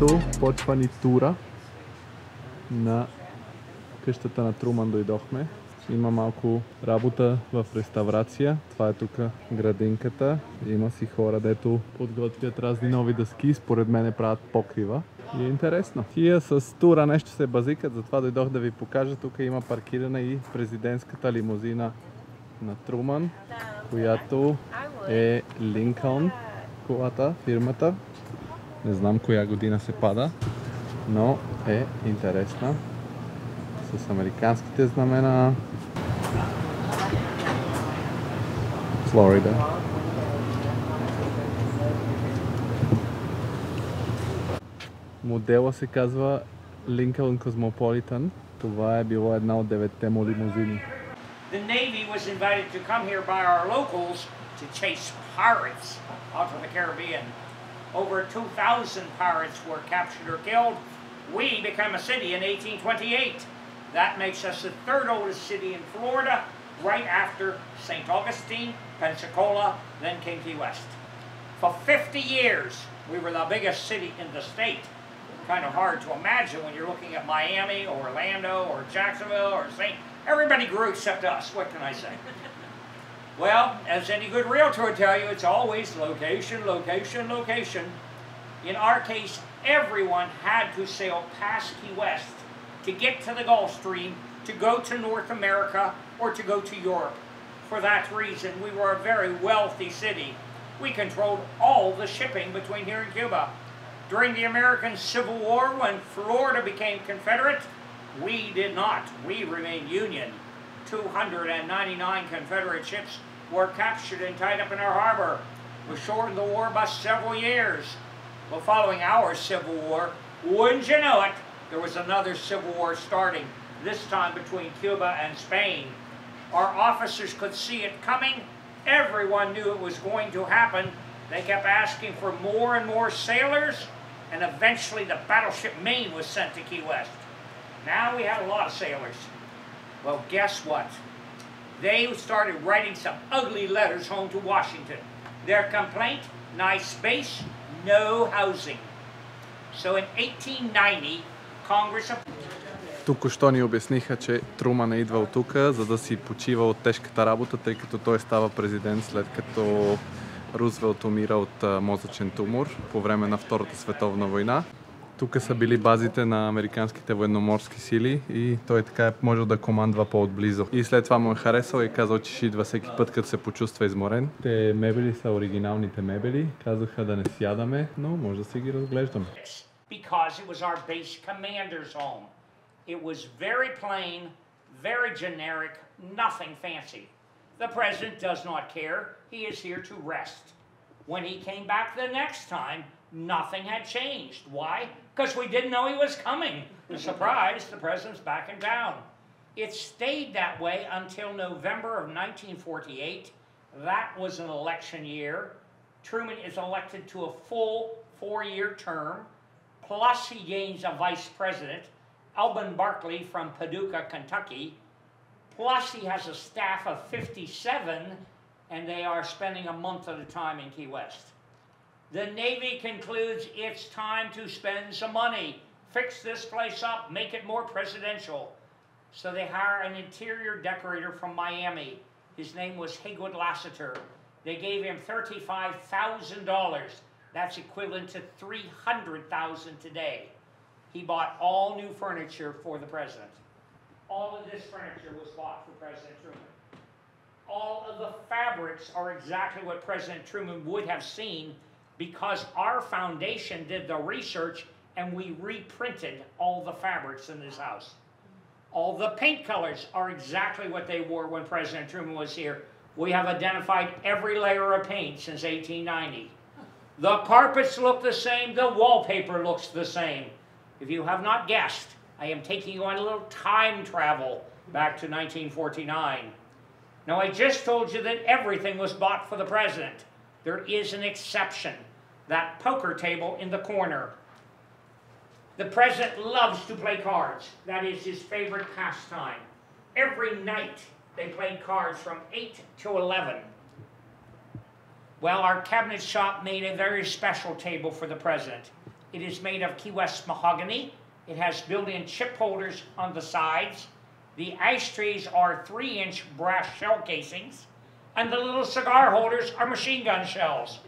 ето почва ни тура на къщата на Труман дойдохме. Има малко работа в реставрация. Това е тук градинката. Има си хора, дето подготвят разни нови дъски. Според мен правят покрива. И е интересно. Тия с тура нещо се базикат, затова дойдох да ви покажа. Тук има паркирана и президентската лимузина на Труман, която е Линкълн колата, фирмата. Не знам коя година се пада, но е интересна. С американските знамена. Флорида. Модела се казва Lincoln Cosmopolitan. Това е било една от 9-те му лимузини. The Navy was invited to come here by our locals to chase pirates out of the Caribbean. Over 2,000 pirates were captured or killed. We became a city in 1828. That makes us the third oldest city in Florida, right after St. Augustine, Pensacola, then came Key West. For 50 years, we were the biggest city in the state. Kind of hard to imagine when you're looking at Miami or Orlando or Jacksonville or St. Everybody grew except us. What can I say? Well, as any good realtor would tell you, it's always location, location, location. In our case, everyone had to sail past Key West to get to the Gulf Stream, to go to North America, or to go to Europe. For that reason, we were a very wealthy city. We controlled all the shipping between here and Cuba. During the American Civil War, when Florida became Confederate, we did not. We remained Union. 299 Confederate ships were captured and tied up in our harbor. We shortened the war by several years. Well, following our Civil War, wouldn't you know it, there was another civil war starting, this time between Cuba and Spain. Our officers could see it coming. Everyone knew it was going to happen. They kept asking for more and more sailors, and eventually the battleship Maine was sent to Key West. Now we had a lot of sailors. Well, guess what? They started writing some ugly letters home to Washington. Their complaint, nice space, no housing. So in 1890, Congress... Току-що ни обясниха, че Труман е идвал тук, за да си почива от тежката работа, тъй като той става президент след като Рузвелт умира от мозъчен тумор по време на Втората световна война. Тук са били базите на американските военноморски сили и той така е можел да командва по-отблизо. И след това му е харесал и казал, че ще идва всеки път, като се почувства изморен. Те мебели са оригиналните мебели. Казаха да не сядаме, но може да си ги разглеждаме. Because it was our base commander's home. It was very plain, very generic, nothing fancy. The president does not care. He is here to rest. When he came back the next time, nothing had changed. Why? Because we didn't know he was coming. Surprise, the president's back in town. It stayed that way until November of 1948. That was an election year. Truman is elected to a full 4-year term. Plus he gains a vice president, Alban Barkley from Paducah, Kentucky. Plus he has a staff of 57, and they are spending a month at a time in Key West. The Navy concludes it's time to spend some money, fix this place up, make it more presidential. So they hire an interior decorator from Miami. His name was Haywood Lassiter. They gave him $35,000. That's equivalent to $300,000 today. He bought all new furniture for the president. All of this furniture was bought for President Truman. All of the fabrics are exactly what President Truman would have seen because our foundation did the research and we reprinted all the fabrics in this house. All the paint colors are exactly what they wore when President Truman was here. We have identified every layer of paint since 1890. The carpets look the same, the wallpaper looks the same. If you have not guessed, I am taking you on a little time travel back to 1949. Now, I just told you that everything was bought for the president. There is an exception, that poker table in the corner. The president loves to play cards. That is his favorite pastime. Every night they played cards from 8 to 11. Well, our cabinet shop made a very special table for the president. It is made of Key West mahogany. It has built-in chip holders on the sides. The ashtrays are 3-inch brass shell casings, and the little cigar holders are machine gun shells.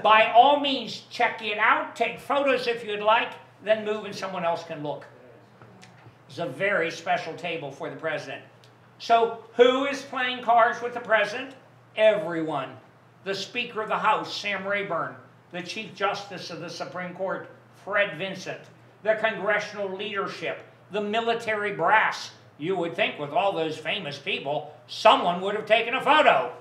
By all means, check it out, take photos if you'd like, then move and someone else can look. It's a very special table for the president. So, who is playing cards with the president? Everyone. The Speaker of the House, Sam Rayburn. The Chief Justice of the Supreme Court, Fred Vincent. The congressional leadership. The military brass. You would think with all those famous people, someone would have taken a photo.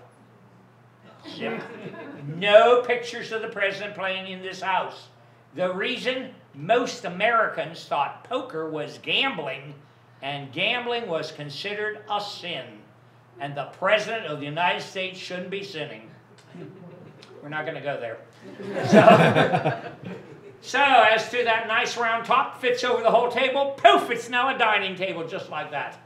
No pictures of the president playing in this house. The reason? Most Americans thought poker was gambling, and gambling was considered a sin. And the President of the United States shouldn't be sinning. We're not going to go there. So, as to that nice round top, fits over the whole table, poof, it's now a dining table just like that.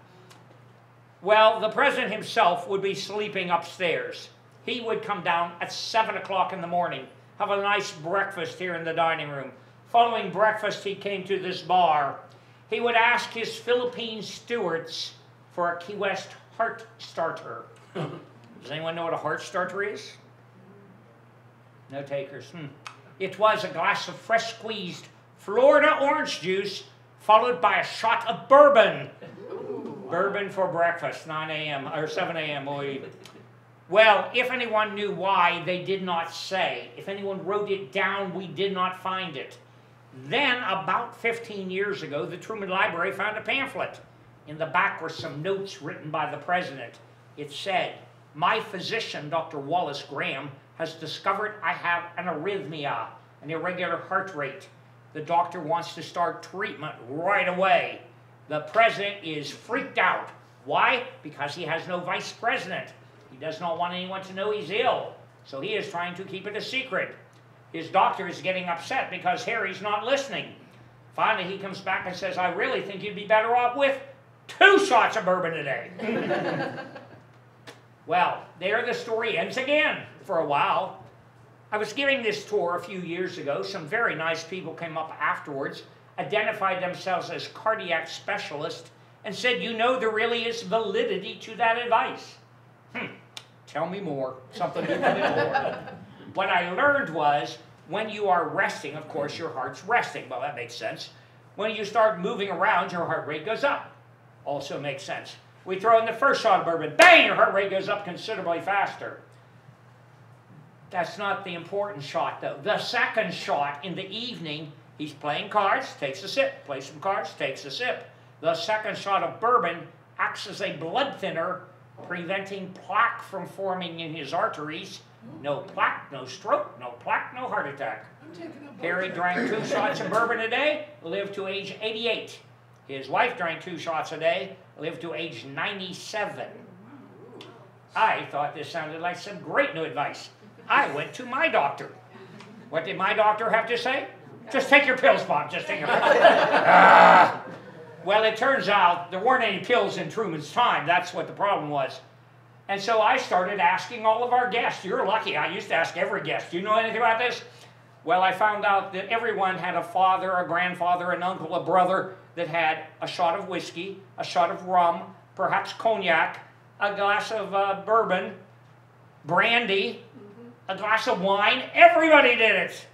Well, the president himself would be sleeping upstairs. He would come down at 7 o'clock in the morning, have a nice breakfast here in the dining room. Following breakfast, he came to this bar. He would ask his Philippine stewards for a Key West heart starter. Does anyone know what a heart starter is? No takers. It was a glass of fresh squeezed Florida orange juice, followed by a shot of bourbon. Bourbon for breakfast, 9 a.m. or 7 a.m. Well, if anyone knew why, they did not say. If anyone wrote it down, we did not find it. Then, about 15 years ago, the Truman Library found a pamphlet. In the back were some notes written by the president. It said, "My physician, Dr. Wallace Graham, has discovered I have an arrhythmia, an irregular heart rate. The doctor wants to start treatment right away." The president is freaked out. Why? Because he has no vice president. He does not want anyone to know he's ill, so he is trying to keep it a secret. His doctor is getting upset because Harry's not listening. Finally, he comes back and says, "I really think you'd be better off with 2 shots of bourbon a day." Well, there the story ends again for a while. I was giving this tour a few years ago. Some very nice people came up afterwards, identified themselves as cardiac specialists, and said, "You know, there really is validity to that advice." Tell me more. Something to tell me more. What I learned was, when you are resting, of course, your heart's resting. Well, that makes sense. When you start moving around, your heart rate goes up. Also makes sense. We throw in the first shot of bourbon, bang, your heart rate goes up considerably faster. That's not the important shot, though. The second shot in the evening, he's playing cards, takes a sip, plays some cards, takes a sip. The second shot of bourbon acts as a blood thinner, preventing plaque from forming in his arteries. No plaque, no stroke, no plaque, no heart attack. Harry drank 2 shots of bourbon a day, lived to age 88. His wife drank 2 shots a day, lived to age 97. I thought this sounded like some great new advice. I went to my doctor. What did my doctor have to say? Just take your pills, Bob, just take your pills. Well, it turns out there weren't any pills in Truman's time. That's what the problem was. And so I started asking all of our guests. You're lucky. I used to ask every guest. Do you know anything about this? Well, I found out that everyone had a father, a grandfather, an uncle, a brother that had a shot of whiskey, a shot of rum, perhaps cognac, a glass of bourbon, brandy, a glass of wine. Everybody did it.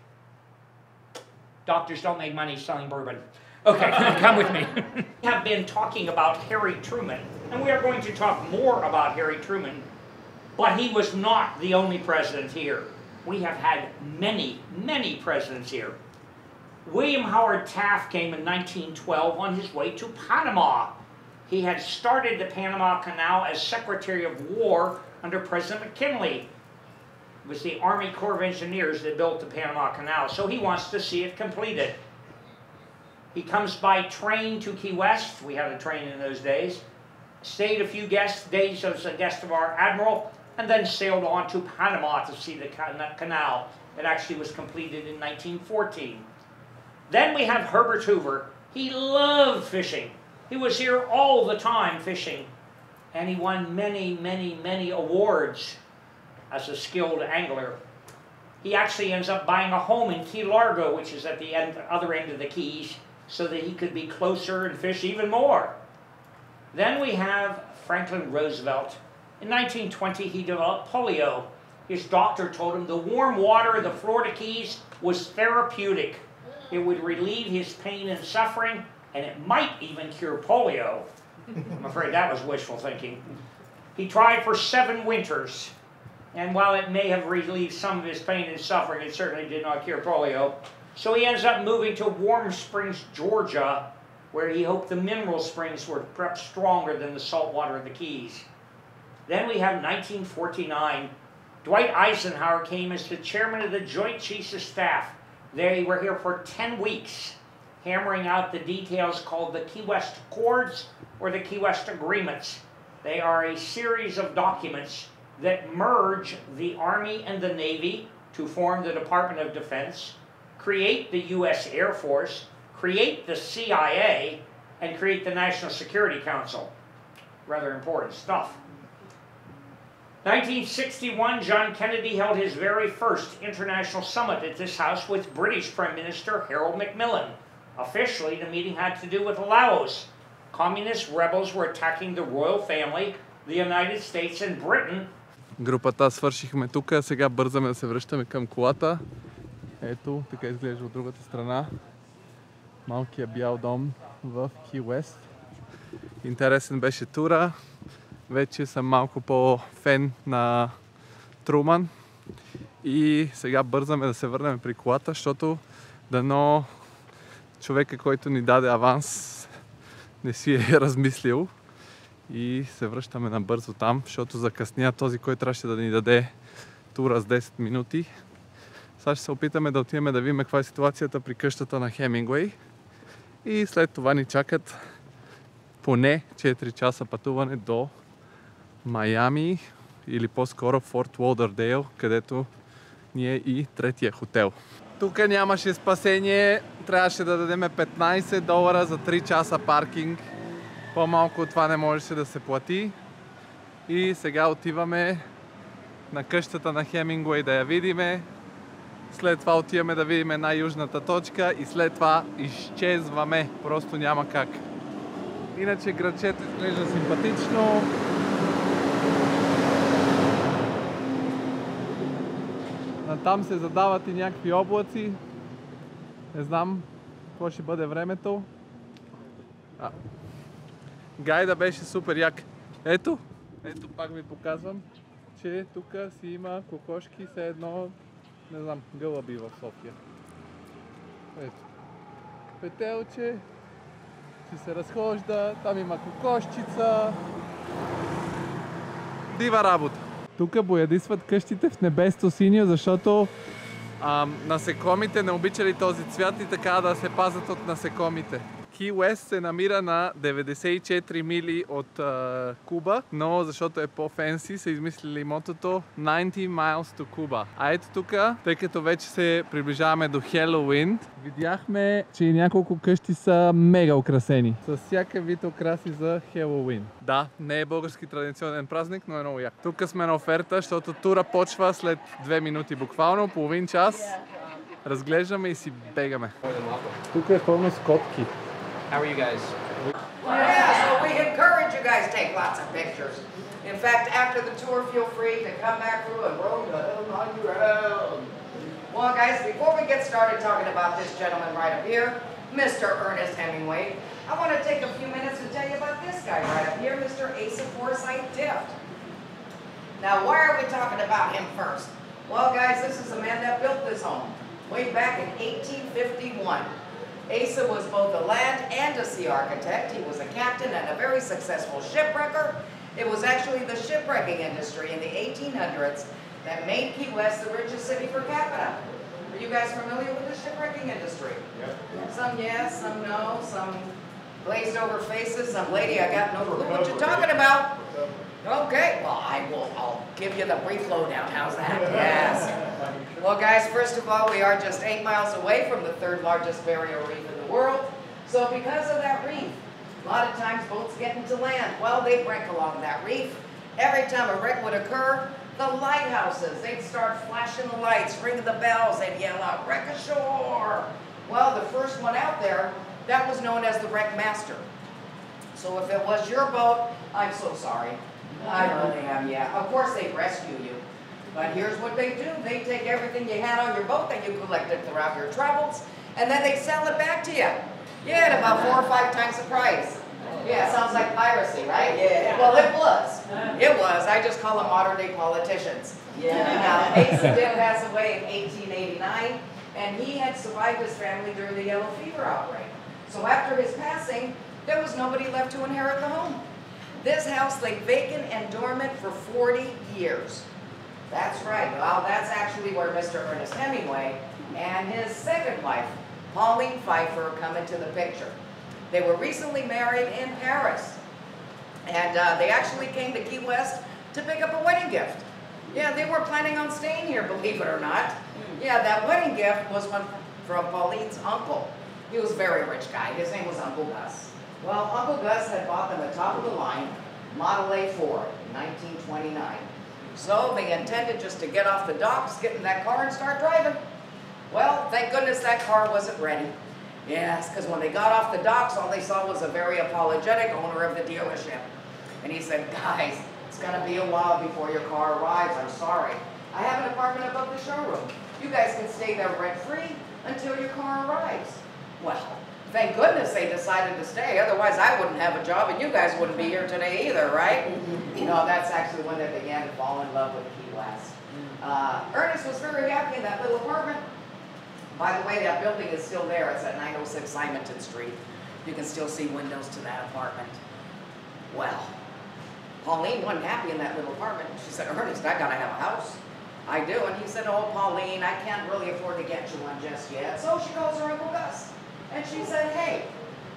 Doctors don't make money selling bourbon. Okay, come with me. We have been talking about Harry Truman, and we are going to talk more about Harry Truman, but he was not the only president here. We have had many, many presidents here. William Howard Taft came in 1912 on his way to Panama. He had started the Panama Canal as Secretary of War under President McKinley. It was the Army Corps of Engineers that built the Panama Canal, so he wants to see it completed. He comes by train to Key West. We had a train in those days. Stayed a few days as a guest of our admiral, and then sailed on to Panama to see the canal. It actually was completed in 1914. Then we have Herbert Hoover. He loved fishing. He was here all the time fishing, and he won many, many, many awards as a skilled angler. he actually ends up buying a home in Key Largo, which is at the other end of the Keys, so that he could be closer and fish even more. Then we have Franklin Roosevelt. In 1920, he developed polio. His doctor told him the warm water of the Florida Keys was therapeutic. It would relieve his pain and suffering, and it might even cure polio. I'm afraid that was wishful thinking. He tried for 7 winters, and while it may have relieved some of his pain and suffering, it certainly did not cure polio. So he ends up moving to Warm Springs, Georgia, where he hoped the mineral springs were perhaps stronger than the salt water of the Keys. Then we have 1949. Dwight Eisenhower came as the chairman of the Joint Chiefs of Staff. They were here for 10 weeks, hammering out the details called the Key West Accords or the Key West Agreements. They are a series of documents that merge the Army and the Navy to form the Department of Defense, create the U.S. Air Force, create the CIA, and create the National Security Council. Rather important stuff. 1961, John Kennedy held his very first international summit at this house with British Prime Minister Harold Macmillan. Officially, the meeting had to do with Laos. Communist rebels were attacking the royal family, the United States and Britain. Групата свършихме тук, сега бързаме да се връщаме към колата. Ето, така изглежда от другата страна. Малкия бял дом в Кий Уест. Интересен беше тура. Вече съм малко по-фен на Труман. И сега бързаме да се върнем при колата, защото дано човека, който ни даде аванс, не си е размислил. И се връщаме набързо там, защото закъсня този, който трябваше да ни даде тура с 10 минути. Сега ще се опитаме да отидем да видим каква е ситуацията при къщата на Хемингуей. И след това ни чакат поне 4 часа пътуване до Майами или по-скоро Форт Лодърдейл, където ни е и третия хотел. Тук нямаше спасение, трябваше да дадем $15 за 3 часа паркинг. По-малко от това не можеше да се плати. И сега отиваме на къщата на Хемингуей да я видиме. След това отиваме да видим най-южната точка и след това изчезваме. Просто няма как. Иначе градчето изглежда симпатично. Там се задават и някакви облаци. Не знам какво ще бъде времето. Гайда беше супер як. Ето пак ви показвам, че тук си има кокошки, все едно, не знам, гълъби в София. Ето. Петелче, си се разхожда, там има кокошчица. Дива работа. Тук боядисват къщите в небесто синьо, защото насекомите не обичали този цвят и така да се пазят от насекомите. Кий Уест се намира на 94 мили от Куба, но защото е по-фенси са измислили мотото 90 miles to Cuba. А ето тук, тъй като вече се приближаваме до Хелоуин, видяхме, че няколко къщи са мега украсени. С всяка вид украси за Хелоуин. Да, не е български традиционен празник, но е много як. Тук сме на оферта, защото тура почва след 2 минути буквално, половин час. Разглеждаме и си бегаме. Тук е пълно с котки. How are you guys? Yeah, so we encourage you guys to take lots of pictures. In fact, after the tour, feel free to come back through and roll the hell on your own. Well, guys, before we get started talking about this gentleman right up here, Mr. Ernest Hemingway, I want to take a few minutes to tell you about this guy right up here, Mr. Asa Forsyth Tift. Now, why are we talking about him first? Well, guys, this is the man that built this home way back in 1851. Asa was both a land and a sea architect. He was a captain and a very successful shipwrecker. It was actually the shipwrecking industry in the 1800s that made Key West the richest city per capita. Are you guys familiar with the shipwrecking industry? Yep. Some yes, some no, some glazed over faces, some lady I got no clue what you're talking about. Okay, well I'll give you the brief lowdown. How's that? Yes. Well, guys, first of all, we are just 8 miles away from the 3rd largest barrier reef in the world. So because of that reef, a lot of times boats get into land. Well, they break along that reef. Every time a wreck would occur, The lighthouses, they'd start flashing the lights, ringing the bells, they'd yell out, "Wreck ashore!" Well, the first one out there, that was known as the wreck master. So if it was your boat, I'm so sorry. I really am, yeah. Of course they'd rescue you. But here's what they do. They take everything you had on your boat that you collected throughout your travels, and then they sell it back to you. Yeah, at about 4 or 5 times the price. Yeah, sounds like piracy, right? Yeah. Well, it was. It was. I just call them modern-day politicians. Yeah. Now, Asa did pass away in 1889, and he had survived his family during the yellow fever outbreak. So after his passing, there was nobody left to inherit the home. This house lay vacant and dormant for 40 years. That's right. Well, that's actually where Mr. Ernest Hemingway and his second wife, Pauline Pfeiffer, come into the picture. They were recently married in Paris, and they actually came to Key West to pick up a wedding gift. Yeah, they were planning on staying here, believe it or not. Yeah, that wedding gift was one from Pauline's uncle. He was a very rich guy. His name was Uncle Gus. Well, Uncle Gus had bought them a top-of-the-line Model A Ford in 1929. So they intended just to get off the docks, get in that car, and start driving. Well, thank goodness that car wasn't ready. Yes, because when they got off the docks, all they saw was a very apologetic owner of the dealership. And he said, "Guys, it's going to be a while before your car arrives. I'm sorry. I have an apartment above the showroom. You guys can stay there rent-free until your car arrives." Well, thank goodness they decided to stay. Otherwise, I wouldn't have a job, and you guys wouldn't be here today either, right? No, that's actually when they began to fall in love with Key West. Ernest was very happy in that little apartment. By the way, that building is still there. It's at 906 Simonton Street. You can still see windows to that apartment. Well, Pauline wasn't happy in that little apartment. She said, "Ernest, I gotta have a house." "I do." And he said, "Oh, Pauline, I can't really afford to get you one just yet." So she calls her Uncle Gus. And she said, "Hey,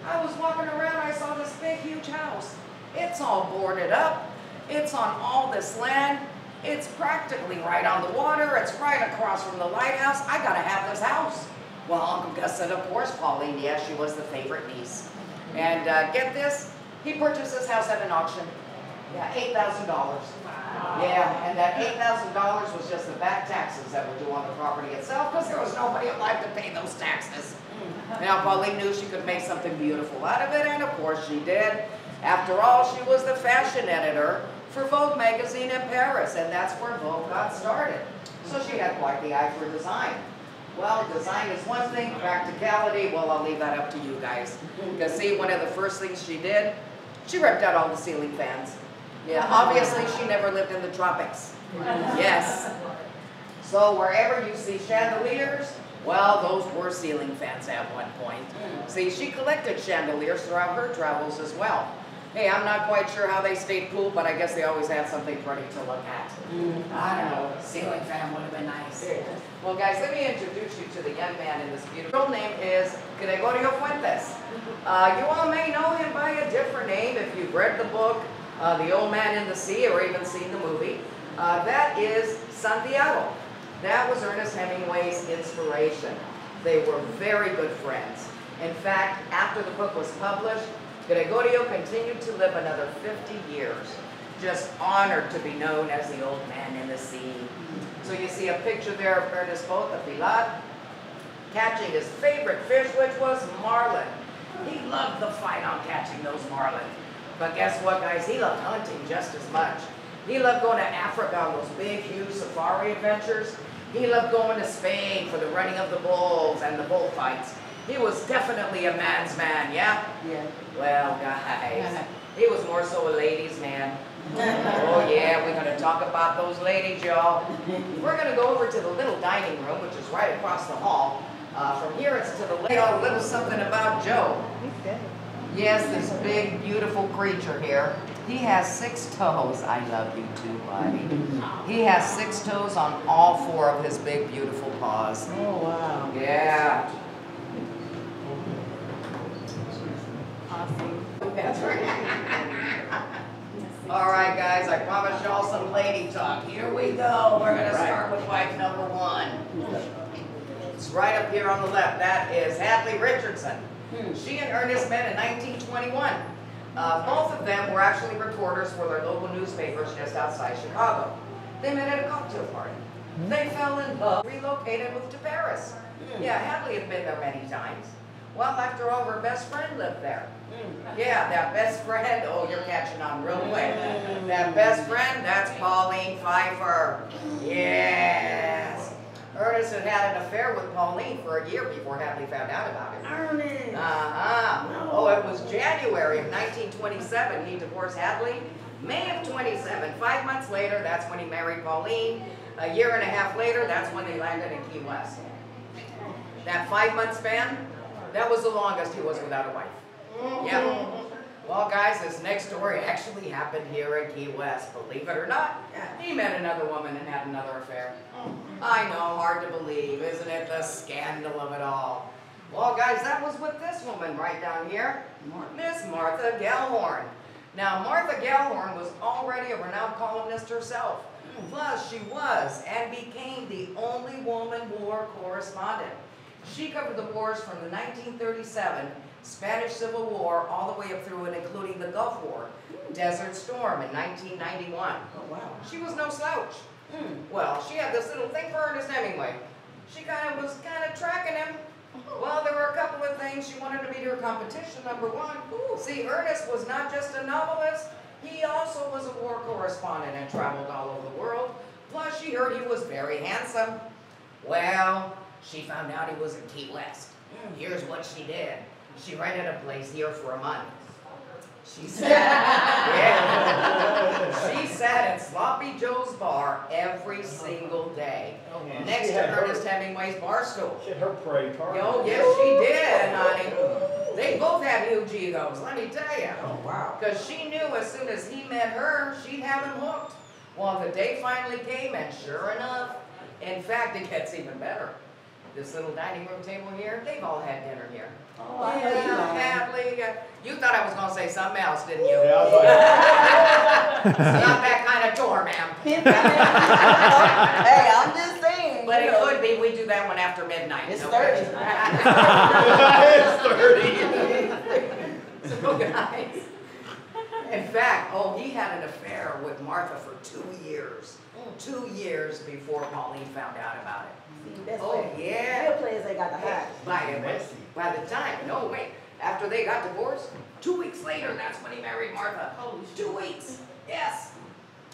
I was walking around, I saw this big, huge house. It's all boarded up. It's on all this land. It's practically right on the water. It's right across from the lighthouse. I gotta have this house." Well, Uncle Gus said, "Of course, Pauline." Yes, she was the favorite niece. And get this, he purchased this house at an auction. Yeah, $8,000. Yeah, and that $8,000 was just the back taxes that were due on the property itself, because there was nobody alive to pay those taxes. Now, Pauline knew she could make something beautiful out of it, and of course she did. After all, she was the fashion editor for Vogue magazine in Paris, and that's where Vogue got started. So she had quite the eye for design. Well, design is one thing, practicality, well, I'll leave that up to you guys. Because see, one of the first things she did, she ripped out all the ceiling fans. Yeah, obviously she never lived in the tropics. Yes. So wherever you see chandeliers, well, those were ceiling fans at one point. See, she collected chandeliers throughout her travels as well. Hey, I'm not quite sure how they stayed cool, but I guess they always had something pretty to look at. I don't know, ceiling fan would have been nice. Well, guys, let me introduce you to the young man in this beautiful name is Gregorio Fuentes. You all may know him by a different name if you've read the book, The Old Man in the Sea, or even seen the movie. That is Santiago. That was Ernest Hemingway's inspiration. They were very good friends. In fact, after the book was published, Gregorio continued to live another 50 years, just honored to be known as the old man in the sea. So you see a picture there of Ernest's boat, the Pilat, catching his favorite fish, which was marlin. He loved the fight on catching those marlin. But guess what, guys? He loved hunting just as much. He loved going to Africa on those big, huge safari adventures. He loved going to Spain for the running of the bulls and the bullfights. He was definitely a man's man, yeah? Yeah. Well, guys, he was more so a ladies' man. Oh, yeah, we're going to talk about those ladies, y'all. We're going to go over to the little dining room, which is right across the hall. From here, it's to the left. A little something about Joe. Yes, this big, beautiful creature here. He has 6 toes. I love you too, buddy. He has 6 toes on all 4 of his big, beautiful paws. Oh, wow. Yeah. Awesome. That's right. All right, guys, I promised y'all some lady talk. Here we go. We're going to start with wife number 1. It's right up here on the left. That is Hadley Richardson. She and Ernest met in 1921. Both of them were actually reporters for their local newspapers just outside Chicago. They met at a cocktail party. They fell in love, relocated, moved to Paris. Yeah, Hadley had been there many times. Well, after all, her best friend lived there. Yeah, that best friend, oh, you're catching on real quick. That best friend, that's Pauline Pfeiffer. Yes. Ernest had had an affair with Pauline for a year before Hadley found out about it. Ernest! Oh, it was January of 1927 he divorced Hadley. May of 27, 5 months later, that's when he married Pauline. A year and a half later, that's when they landed in Key West. That 5-month span, that was the longest he was without a wife. Yeah. Well, guys, this next story actually happened here in Key West. Believe it or not, he met another woman and had another affair. I know, hard to believe, isn't it? The scandal of it all. Well, guys, that was with this woman right down here, Miss Martha Gellhorn. Now, Martha Gellhorn was already a renowned columnist herself. Plus, she was and became the only woman war correspondent. She covered the wars from the 1937 Spanish Civil War all the way up through and including the Gulf War, Desert Storm in 1991. Oh, wow. She was no slouch. Well, she had this little thing for Ernest Hemingway. She was kind of tracking him. Well, there were a couple of things. She wanted to meet her competition. Number one, see, Ernest was not just a novelist. He also was a war correspondent and traveled all over the world. Plus, she heard he was very handsome. Well, she found out he was in Key West. Here's what she did. She rented a place here for a month. She sat at Sloppy Joe's bar every single day, next to Ernest Hemingway's bar stool. She had her prey card. Oh, yes, she did, honey. They both had huge egos, let me tell you. Oh, wow. Because she knew as soon as he met her, she'd have him hooked. Well, the day finally came, and sure enough, in fact, it gets even better. This little dining room table here, they've all had dinner here. Oh, I heard Hadley. You thought I was going to say something else, didn't you? Yeah, I was like, Not that kind of tour, ma'am. Hey, I'm just saying. But it could be. We do that one after midnight. It's no 30. it's 30. So, guys, in fact, he had an affair with Martha for 2 years. 2 years before Pauline found out about it. Yeah. Real players ain't got the hide. By the time, no, wait. After they got divorced, 2 weeks later, that's when he married Martha. 2 weeks. Yes.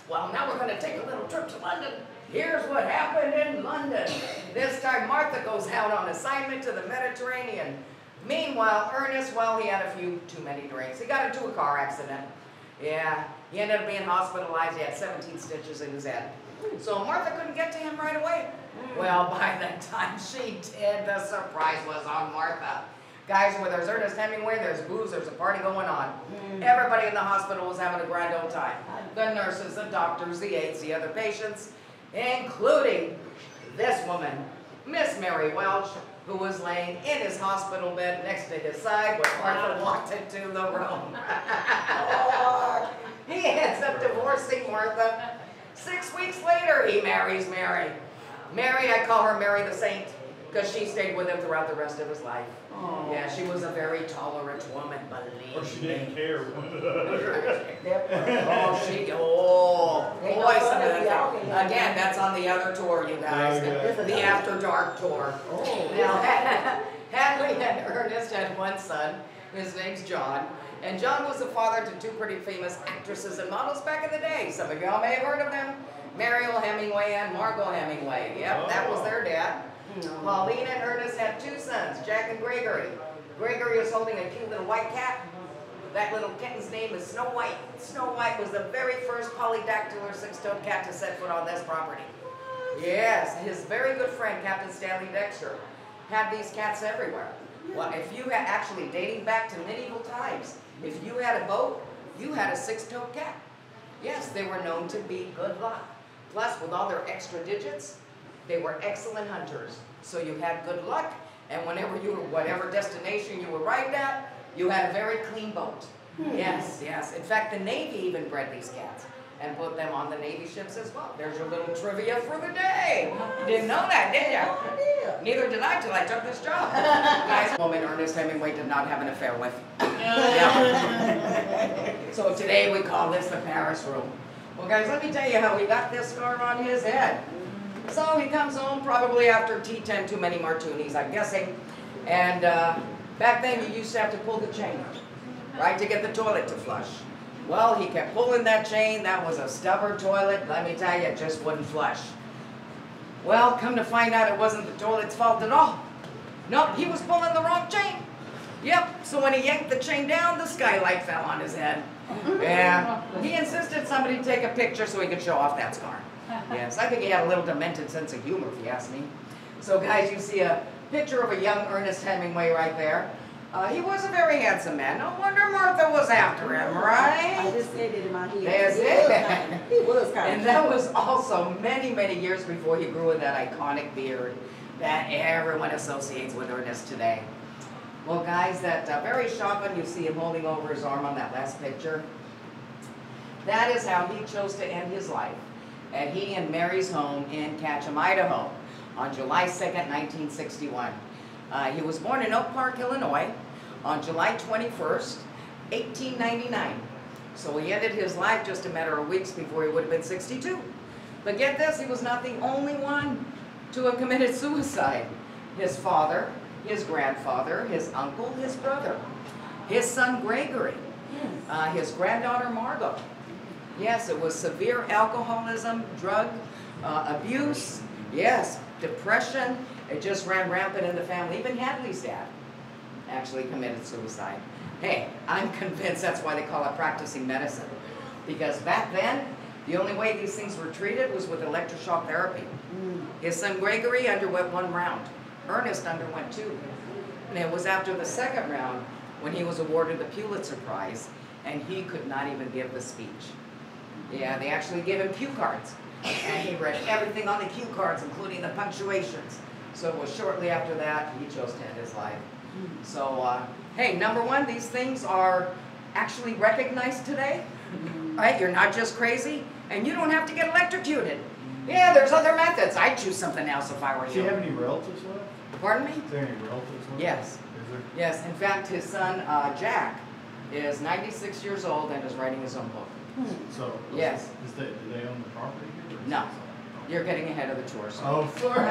Well, now we're going to take a little trip to London. Here's what happened in London. This time, Martha goes out on assignment to the Mediterranean. Meanwhile, Ernest, well, he had a few too many drinks. He got into a car accident. Yeah, he ended up being hospitalized. He had 17 stitches in his head. So Martha couldn't get to him right away. Well, by the time she did, the surprise was on Martha. Guys, where there's Ernest Hemingway, there's booze, there's a party going on. Everybody in the hospital was having a grand old time. The nurses, the doctors, the aides, the other patients, including this woman, Miss Mary Welch, who was laying in his hospital bed next to his side when Martha walked into the room. He ends up divorcing Martha. 6 weeks later, he marries Mary. Mary, I call her Mary the Saint, because she stayed with him throughout the rest of his life. Yeah, she was a very tolerant woman, believe Or she didn't care. Again, that's on the other tour, you guys. The After Dark tour. Now, Hadley and Ernest had one son. His name's John. And John was the father to two pretty famous actresses and models back in the day. Some of y'all may have heard of them. Mariel Hemingway and Margot Hemingway. Yep, that was their dad. Pauline and Ernest had two sons, Jack and Gregory. Gregory is holding a cute little white cat. That little kitten's name is Snow White. Snow White was the very first polydactyl or six-toed cat to set foot on this property. Yes, his very good friend, Captain Stanley Dexter, had these cats everywhere. Well, if you had, actually dating back to medieval times, if you had a boat, you had a six-toed cat. Yes, they were known to be good luck. Plus, with all their extra digits, they were excellent hunters. So you had good luck, and whenever you were, whatever destination you were arrived at, you had a very clean boat. Yes, yes. In fact, the Navy even bred these cats and put them on the Navy ships as well. There's your little trivia for the day. You didn't know that, did you? Neither did I till I took this job. Guys, woman Ernest Hemingway did not have an affair with. Yeah. So today we call this the Paris room. Well, guys, let me tell you how he got this scar on his head. So he comes home probably after T10, too many martinis, I'm guessing. And back then you used to have to pull the chain, right, to get the toilet to flush. Well, he kept pulling that chain. That was a stubborn toilet. Let me tell you, it just wouldn't flush. Well, come to find out it wasn't the toilet's fault at all. Nope, he was pulling the wrong chain. Yep, so when he yanked the chain down, the skylight fell on his head. Yeah, he insisted somebody take a picture so he could show off that scar. Yes, I think he had a little demented sense of humor, if you ask me. So guys, you see a picture of a young Ernest Hemingway right there. He was a very handsome man. No wonder Martha was after him, right? I just said it in my head. Yes, it. He was kind And that was also many, many years before he grew in that iconic beard that everyone associates with Ernest today. Well, guys, that very sharp one you see him holding over his arm on that last picture, that is how he chose to end his life at he and Mary's home in Ketchum, Idaho, on July 2nd, 1961. He was born in Oak Park, Illinois, on July 21st, 1899. So he ended his life just a matter of weeks before he would have been 62. But get this, he was not the only one to have committed suicide. His father, his grandfather, his uncle, his brother, his son Gregory, his granddaughter Margot. Yes, it was severe alcoholism, drug abuse, yes, depression. It just ran rampant in the family. Even Hadley's dad actually committed suicide. Hey, I'm convinced that's why they call it practicing medicine. Because back then, the only way these things were treated was with electroshock therapy. His son Gregory underwent 1 round. Ernest underwent 2. And it was after the 2nd round when he was awarded the Pulitzer Prize, and he could not even give the speech. Yeah, they actually gave him cue cards, and he read everything on the cue cards, including the punctuations. So it was shortly after that he chose to end his life. So, hey, number one, these things are actually recognized today, right? You're not just crazy, and you don't have to get electrocuted. Yeah, there's other methods. I'd choose something else if I were you. Do you have any relatives left? Pardon me? Is there any relatives left? Yes. Is there? Yes, in fact, his son, Jack, is 96 years old and is writing his own book. So, Yes. do they own the property here? Or is No. it- You're getting ahead of the tour, so. Oh, sorry.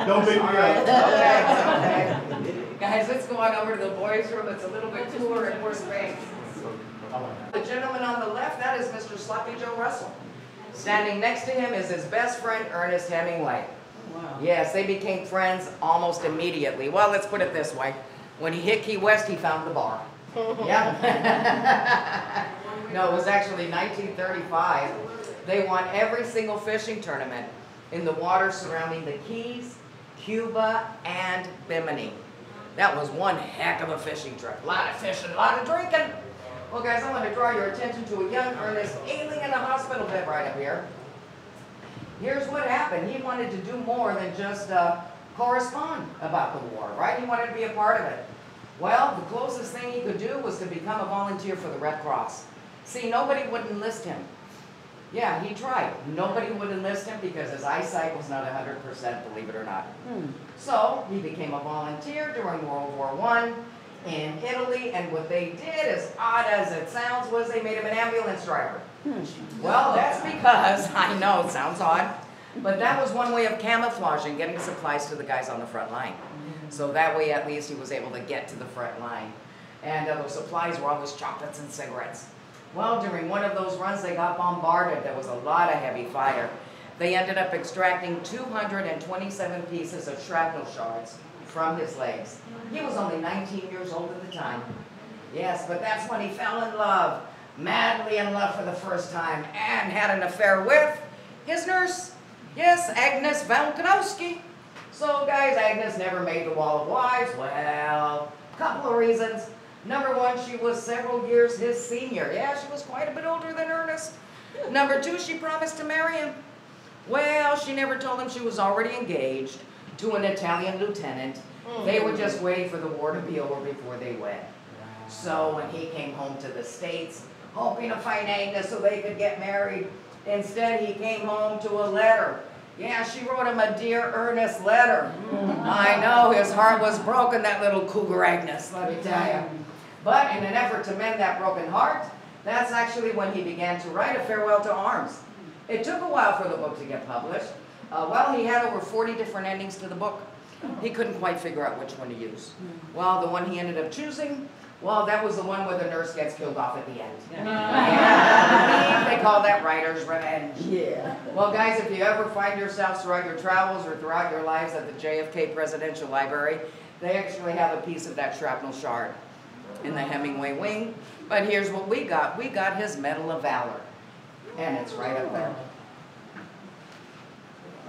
Don't beat me Alright, up. okay. Guys, let's go on over to the boys' room. It's a little bit cooler and more space. The gentleman on the left, that is Mr. Sloppy Joe Russell. Standing next to him is his best friend, Ernest Hemingway. Wow. Yes, they became friends almost immediately. Well, let's put it this way. When he hit Key West, he found the bar. Yeah. No, it was actually 1935. They won every single fishing tournament in the waters surrounding the Keys, Cuba, and Bimini. That was one heck of a fishing trip. A lot of fishing, a lot of drinking. Well, guys, I want to draw your attention to a young Ernest ailing in a hospital bed right up here. Here's what happened. He wanted to do more than just correspond about the war, right? He wanted to be a part of it. Well, the closest thing he could do was to become a volunteer for the Red Cross. See, nobody would enlist him. Yeah, he tried. Nobody would enlist him because his eyesight was not 100%, believe it or not. So he became a volunteer during World War I in Italy, and what they did, as odd as it sounds, was they made him an ambulance driver. Well, that's because, I know it sounds odd, but that was one way of camouflaging, getting supplies to the guys on the front line. So that way, at least, he was able to get to the front line. And those supplies were always chocolates and cigarettes. Well, during one of those runs, they got bombarded. There was a lot of heavy fire. They ended up extracting 227 pieces of shrapnel shards from his legs. He was only 19 years old at the time. Yes, but that's when he fell in love, madly in love for the first time, and had an affair with his nurse. Yes, Agnes Valkanowski. So, guys, Agnes never made the Wall of Wives. Well, a couple of reasons. Number one, she was several years his senior. Yeah, she was quite a bit older than Ernest. Number two, she promised to marry him. Well, she never told him she was already engaged to an Italian lieutenant. They were just waiting for the war to be over before they wed. So when he came home to the States, hoping to find Agnes so they could get married, instead he came home to a letter. Yeah, she wrote him a dear earnest letter. I know, his heart was broken, that little cougar Agnes, let me tell you. But in an effort to mend that broken heart, That's actually when he began to write A Farewell to Arms. It took a while for the book to get published. Well, he had over 40 different endings to the book. He couldn't quite figure out which one to use. Well, the one he ended up choosing, well, that was the one where the nurse gets killed off at the end. Yeah. They call that writer's revenge. Yeah. Well, guys, if you ever find yourselves throughout your travels or throughout your lives at the JFK Presidential Library, they actually have a piece of that shrapnel shard in the Hemingway wing. But here's what we got. We got his Medal of Valor. And it's right up there.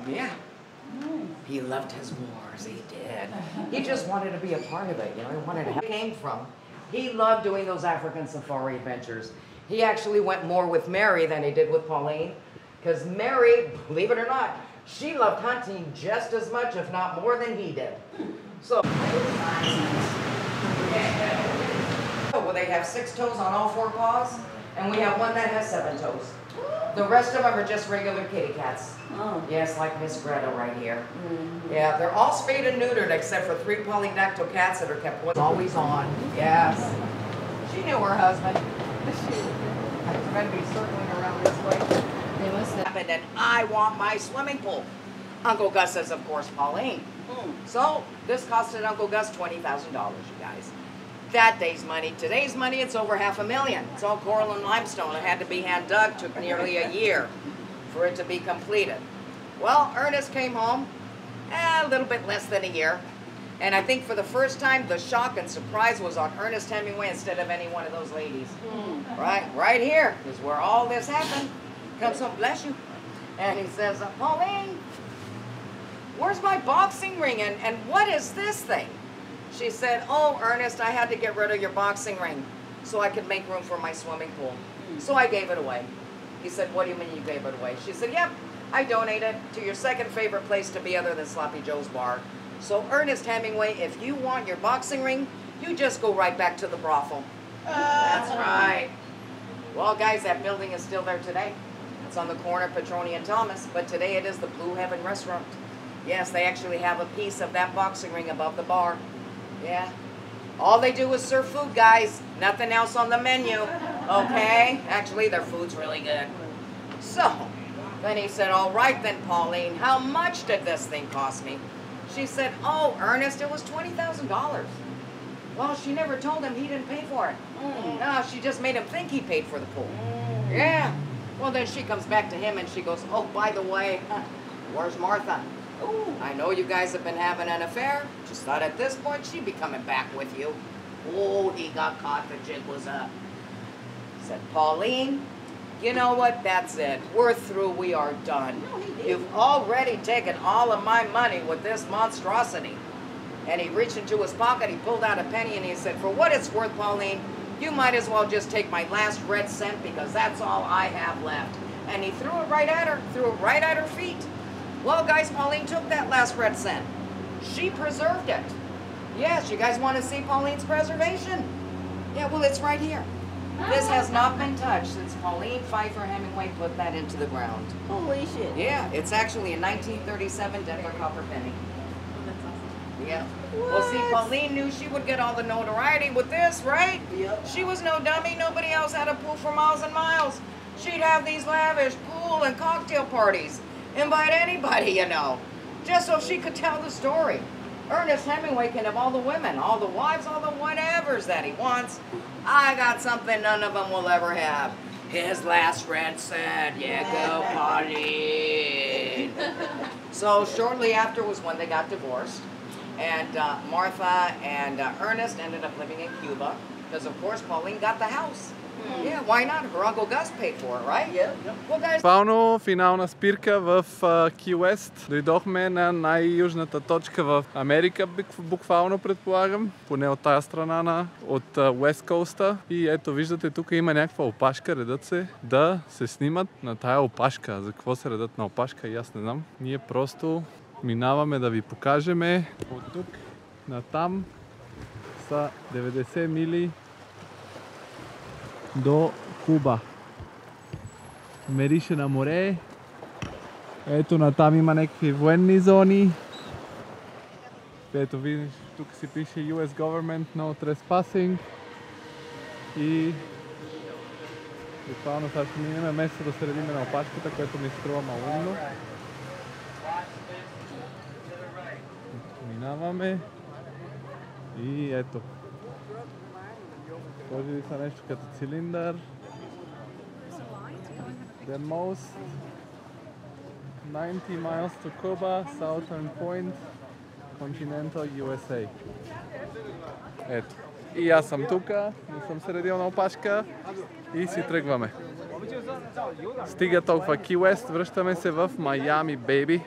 Yeah. He loved his wars, he did. He just wanted to be a part of it, you know, he wanted to have came from. He loved doing those African safari adventures. He actually went more with Mary than he did with Pauline, because Mary, believe it or not, she loved hunting just as much, if not more than he did. So, well, they have 6 toes on all 4 paws, and we have one that has 7 toes. The rest of them are just regular kitty cats. Oh. Yes, like Miss Greta right here. Yeah, they're all spayed and neutered except for 3 polydactyl cats that are kept always on. Yes. She knew her husband. She meant to be circling around this way. They must have. Happened, and I want my swimming pool. Uncle Gus says, of course, Pauline. So this costed Uncle Gus $20,000, you guys. That day's money. Today's money, it's over $500,000. It's all coral and limestone. It had to be hand dug. Took nearly a year for it to be completed. Well, Ernest came home a little bit less than a year. And I think for the first time, the shock and surprise was on Ernest Hemingway instead of any one of those ladies. Right here is where all this happened. Comes home, bless you. And he says, Pauline, where's my boxing ring? And what is this thing? She said, oh, Ernest, I had to get rid of your boxing ring so I could make room for my swimming pool. So I gave it away. He said, what do you mean you gave it away? She said, yep, I donated to your second favorite place to be other than Sloppy Joe's bar. So Ernest Hemingway, if you want your boxing ring, you just go right back to the brothel. That's right. Well, guys, that building is still there today. It's on the corner of Petroni and Thomas, but today it is the Blue Heaven Restaurant. Yes, they actually have a piece of that boxing ring above the bar. Yeah. All they do is serve food, guys. Nothing else on the menu. Okay? Actually, their food's really good. So, then he said, all right then, Pauline, how much did this thing cost me? She said, oh, Ernest, it was $20,000. Well, she never told him he didn't pay for it. No, she just made him think he paid for the pool. Yeah. Well, then she comes back to him and she goes, oh, by the way, where's Martha? Ooh, I know you guys have been having an affair. Just thought at this point she'd be coming back with you. Oh, he got caught. The jig was up. Said, Pauline, you know what? That's it. We're through. We are done. You've already taken all of my money with this monstrosity. And he reached into his pocket. He pulled out a penny and he said, for what it's worth, Pauline, you might as well just take my last red cent because that's all I have left. And he threw it right at her. Threw it right at her feet. Well, guys, Pauline took that last red cent. She preserved it. Yes, you guys want to see Pauline's preservation? Yeah, well, it's right here. This has not been touched since Pauline Pfeiffer Hemingway put that into the ground. Holy shit. Yeah, it's actually a 1937 Denver copper penny. Yeah. Well, see, Pauline knew she would get all the notoriety with this, right? Yep. She was no dummy. Nobody else had a pool for miles and miles. She'd have these lavish pool and cocktail parties. Invite anybody, you know, just so she could tell the story. Ernest Hemingway can have all the women, all the wives, all the whatevers that he wants. I got something none of them will ever have. His last red cent. Yeah, go Pauline. So shortly after was when they got divorced. And Martha and Ernest ended up living in Cuba. Because, of course, Pauline got the house. Yeah, why not? Her Uncle Gus paid for it, right? Yep. Well, guys... Буквално финална спирка в Кий Уест. Дойдохме на най-южната точка в Америка, буквално предполагам. Поне от тая страна от Уест Коуста. И ето виждате, тук има някаква опашка. Редат се да се снимат на тая опашка. За какво се редат на опашка, и аз не знам. Ние просто минаваме да ви покажем. От тук на там са 90 мили до Куба. Мерише на море. Ето натам има някакви военни зони. Ето видиш, тук си пише US Government No Trespassing. И Буквално сега ще минем место да средиме на опашката, което ми струва малумно. Минаваме и ето. Сложили са нещо като цилиндър. The most 90 miles to Cuba, Southern Point, Continental USA. Ето. И аз съм тука, не съм средил на опашка и си тръгваме. Стига толкова Кий Уест, връщаме се в Майами, бейби.